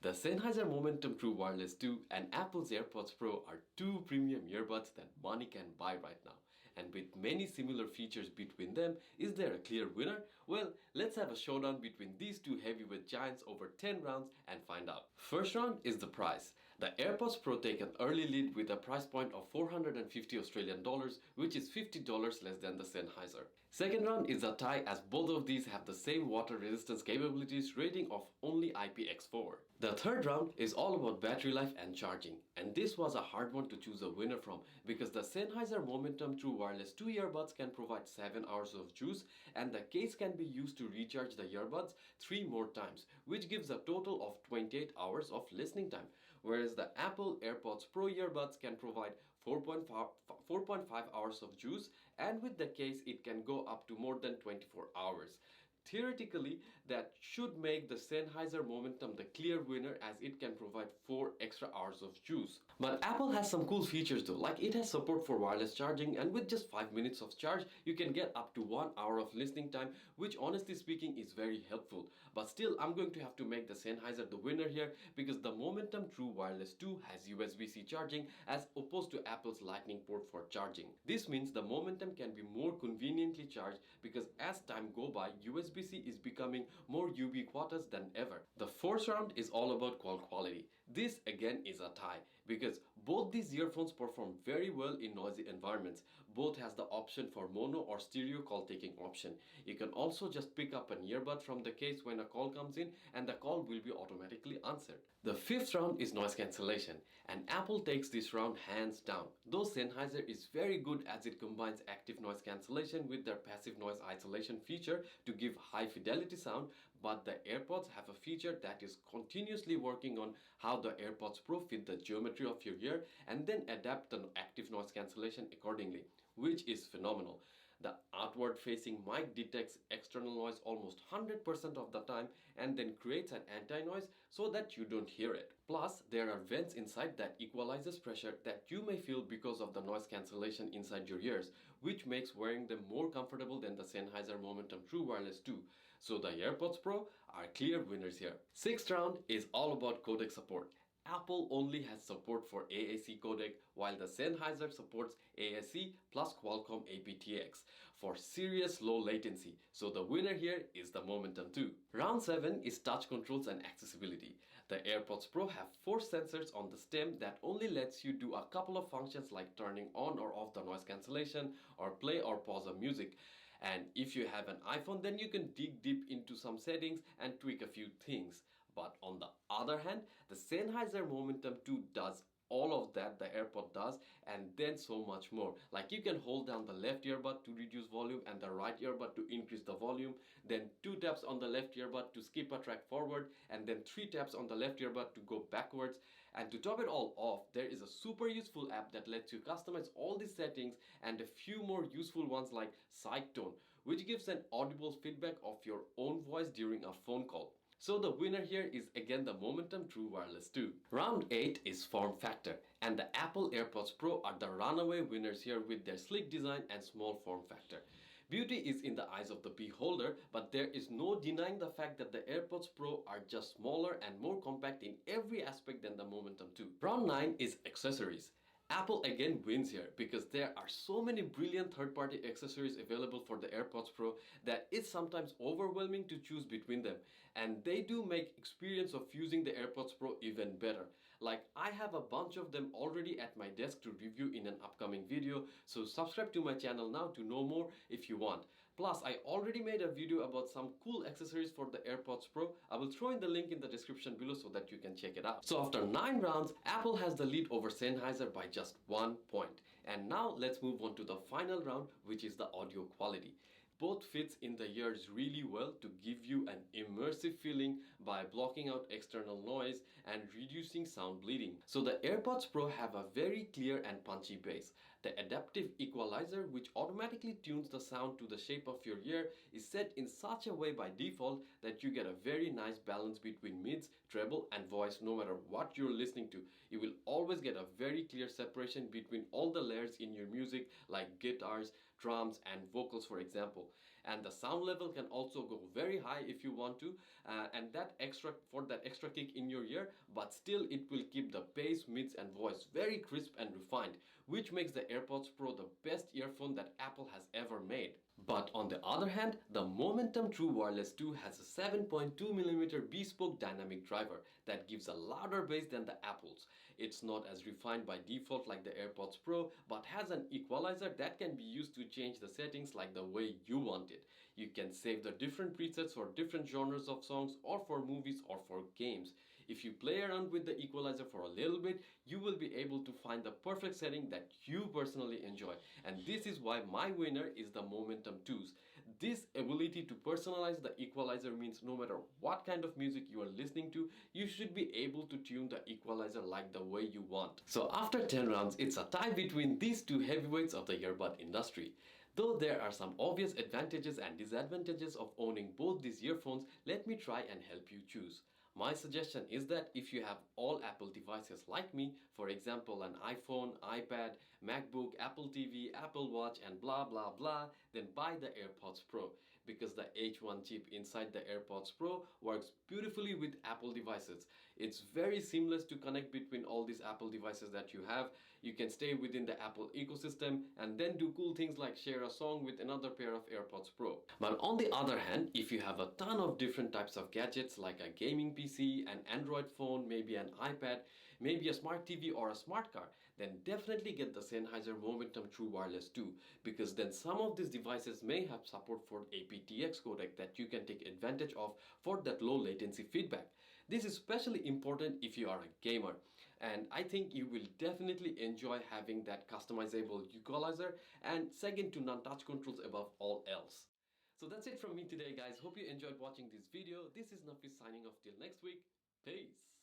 The Sennheiser Momentum True Wireless 2 and Apple's AirPods Pro are two premium earbuds that money can buy right now. And with many similar features between them, is there a clear winner? Well, let's have a showdown between these two heavyweight giants over 10 rounds and find out. First round is the price. The AirPods Pro take an early lead with a price point of 450 Australian dollars, which is $50 less than the Sennheiser. Second round is a tie as both of these have the same water resistance capabilities rating of only IPX4. The third round is all about battery life and charging, and this was a hard one to choose a winner from because the Sennheiser Momentum True Wireless 2 earbuds can provide 7 hours of juice and the case can be used to recharge the earbuds 3 more times, which gives a total of 28 hours of listening time, whereas the Apple AirPods Pro earbuds can provide 4.5 hours of juice, and with the case it can go up to more than 24 hours. Theoretically, that should make the Sennheiser Momentum the clear winner as it can provide 4 extra hours of juice. But Apple has some cool features though, like it has support for wireless charging, and with just 5 minutes of charge, you can get up to 1 hour of listening time, which honestly speaking is very helpful. But still, I'm going to have to make the Sennheiser the winner here because the Momentum True Wireless 2 has USB-C charging as opposed to Apple's Lightning port for charging. This means the Momentum can be more conveniently charged because as time goes by, USB-C is becoming more ubiquitous than ever. The fourth round is all about call quality. This again is a tie because both these earphones perform very well in noisy environments. Both has the option for mono or stereo call taking option. You can also just pick up an earbud from the case when a call comes in and the call will be automatically answered. The fifth round is noise cancellation, and Apple takes this round hands down. Though Sennheiser is very good as it combines active noise cancellation with their passive noise isolation feature to give high fidelity sound, but the AirPods have a feature that is continuously working on how the AirPods Pro fit the geometry of your ear and then adapt the active noise cancellation accordingly, which is phenomenal. The outward facing mic detects external noise almost 100% of the time and then creates an anti-noise so that you don't hear it. Plus, there are vents inside that equalizes pressure that you may feel because of the noise cancellation inside your ears, which makes wearing them more comfortable than the Sennheiser Momentum True Wireless 2. So the AirPods Pro are clear winners here. Sixth round is all about codec support. Apple only has support for AAC codec while the Sennheiser supports AAC plus Qualcomm aptX for serious low latency. So the winner here is the Momentum 2. Round 7 is touch controls and accessibility. The AirPods Pro have 4 sensors on the stem that only lets you do a couple of functions like turning on or off the noise cancellation or play or pause a music. And if you have an iPhone, then you can dig deep into some settings and tweak a few things. But on the other hand, the Sennheiser Momentum 2 does all of that the AirPod does and then so much more. Like you can hold down the left earbud to reduce volume and the right earbud to increase the volume, then 2 taps on the left earbud to skip a track forward, and then 3 taps on the left earbud to go backwards. And to top it all off, there is a super useful app that lets you customize all these settings and a few more useful ones like SideTone, which gives an audible feedback of your own voice during a phone call. So the winner here is again the Momentum True Wireless 2. Round 8 is form factor, and the Apple AirPods Pro are the runaway winners here with their sleek design and small form factor. Beauty is in the eyes of the beholder, but there is no denying the fact that the AirPods Pro are just smaller and more compact in every aspect than the Momentum 2. Round 9 is accessories. Apple again wins here because there are so many brilliant third-party accessories available for the AirPods Pro that it's sometimes overwhelming to choose between them, and they do make experience of using the AirPods Pro even better. Like I have a bunch of them already at my desk to review in an upcoming video, so subscribe to my channel now to know more if you want. Plus, I already made a video about some cool accessories for the AirPods Pro. I will throw in the link in the description below so that you can check it out. So after 9 rounds, Apple has the lead over Sennheiser by just 1 point. And now let's move on to the final round, which is the audio quality. Both fits in the ears really well to give you an immersive feeling by blocking out external noise and reducing sound bleeding. So the AirPods Pro have a very clear and punchy bass. The adaptive equalizer, which automatically tunes the sound to the shape of your ear, is set in such a way by default that you get a very nice balance between mids, treble and voice no matter what you're listening to. You will always get a very clear separation between all the layers in your music like guitars, drums and vocals for example. and the sound level can also go very high if you want to, and that extra kick in your ear, but still it will keep the bass, mids and voice very crisp and refined, which makes the AirPods Pro the best earphone that Apple has ever made. But on the other hand, the Momentum True Wireless 2 has a 7.2mm bespoke dynamic driver that gives a louder bass than the Apple's. It's not as refined by default like the AirPods Pro, but has an equalizer that can be used to change the settings like the way you want it. You can save the different presets for different genres of songs or for movies or for games. If you play around with the equalizer for a little bit, you will be able to find the perfect setting that you personally enjoy. And this is why my winner is the Momentum 2's. This ability to personalize the equalizer means no matter what kind of music you are listening to, you should be able to tune the equalizer like the way you want. So after 10 rounds, it's a tie between these two heavyweights of the earbud industry. Though there are some obvious advantages and disadvantages of owning both these earphones, let me try and help you choose. My suggestion is that if you have all Apple devices like me, for example an iPhone, iPad, MacBook, Apple TV, Apple Watch and blah blah blah, then buy the AirPods Pro, because the H1 chip inside the AirPods Pro works beautifully with Apple devices. It's very seamless to connect between all these Apple devices that you have. You can stay within the Apple ecosystem and then do cool things like share a song with another pair of AirPods Pro. But on the other hand, if you have a ton of different types of gadgets like a gaming PC, an Android phone, maybe an iPad, maybe a smart TV or a smart car, then definitely get the Sennheiser Momentum True Wireless 2, because then some of these devices may have support for aptX codec that you can take advantage of for that low latency feedback. This is especially important if you are a gamer, and I think you will definitely enjoy having that customizable equalizer and second to none touch controls above all else. So that's it from me today guys. Hope you enjoyed watching this video. This is Nafis signing off till next week. Peace.